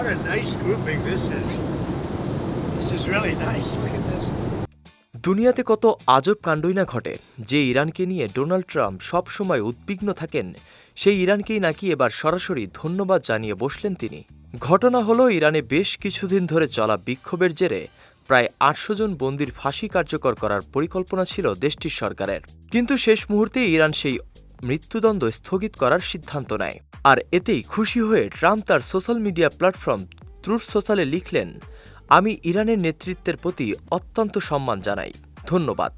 What a nice grouping this is. This is really nice. Look at this. দুনিয়াতে কত আজব কাণ্ডই না ঘটে। যে ইরানকে নিয়ে ডোনাল্ড ট্রাম্প সবসময় উদ্বিগ্ন থাকেন, সেই ইরানকেই নাকি এবার সরাসরি ধন্যবাদ জানিয়ে বসলেন তিনি। ঘটনা হলো, ইরানে বেশ কিছুদিন ধরে চলা বিক্ষোভের জেরে প্রায় ৮০০ জন বন্দির ফাঁসি কার্যকর করার পরিকল্পনা ছিল দেশটির সরকারের। কিন্তু শেষ মুহূর্তে ইরান সেই মৃত্যুদণ্ড স্থগিত করার সিদ্ধান্ত নেয়। আর এতেই খুশি হয়ে ট্রাম্প তার সোশ্যাল মিডিয়া প্ল্যাটফর্ম ট্রুথ সোশ্যালে লিখলেন, আমি ইরানের নেতৃত্বের প্রতি অত্যন্ত সম্মান জানাই, ধন্যবাদ।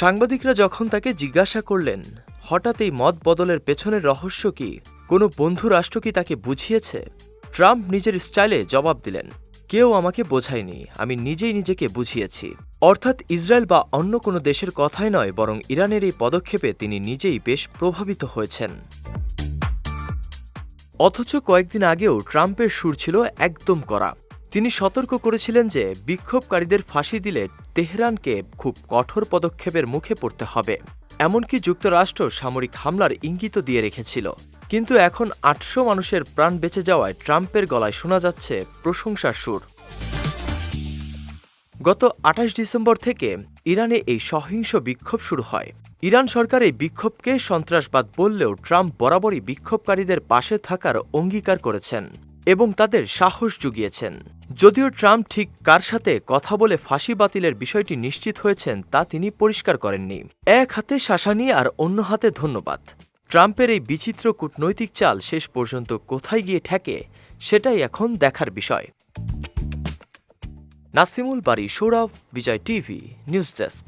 সাংবাদিকরা যখন তাকে জিজ্ঞাসা করলেন হঠাৎ এই মত বদলের পেছনের রহস্য কি, কোনো বন্ধু রাষ্ট্র কি তাকে বুঝিয়েছে, ট্রাম্প নিজের স্টাইলে জবাব দিলেন, কেউ আমাকে বোঝায়নি, আমি নিজেই নিজেকে বুঝিয়েছি। অর্থাৎ ইসরায়েল বা অন্য কোনো দেশের কথাই নয়, বরং ইরানের এই পদক্ষেপে তিনি নিজেই বেশ প্রভাবিত হয়েছেন। অথচ কয়েকদিন আগেও ট্রাম্পের সুর ছিল একদম কড়া। তিনি সতর্ক করেছিলেন যে বিক্ষোভকারীদের ফাঁসি দিলে তেহরানকে খুব কঠোর পদক্ষেপের মুখে পড়তে হবে। এমনকি যুক্তরাষ্ট্র সামরিক হামলার ইঙ্গিতও দিয়ে রেখেছিল। কিন্তু এখন ৮০০ মানুষের প্রাণ বেঁচে যাওয়ায় ট্রাম্পের গলায় শোনা যাচ্ছে প্রশংসার সুর। গত ২৮ ডিসেম্বর থেকে ইরানে এই সহিংস বিক্ষোভ শুরু হয়। ইরান সরকার এই বিক্ষোভকে সন্ত্রাসবাদ বললেও ট্রাম্প বরাবরই বিক্ষোভকারীদের পাশে থাকার অঙ্গীকার করেছেন এবং তাদের সাহস জুগিয়েছেন। যদিও ট্রাম্প ঠিক কার সাথে কথা বলে ফাঁসি বাতিলের বিষয়টি নিশ্চিত হয়েছেন তা তিনি পরিষ্কার করেননি। এক হাতে শাসানি আর অন্য হাতে ধন্যবাদ। ট্রাম্পের এই বিচিত্র কূটনৈতিক চাল শেষ পর্যন্ত কোথায় গিয়ে ঠেকে, সেটাই এখন দেখার বিষয়। নাসিমুল বারী, সৌরভ, বিজয় টিভি, নিউজ ডেস্ক।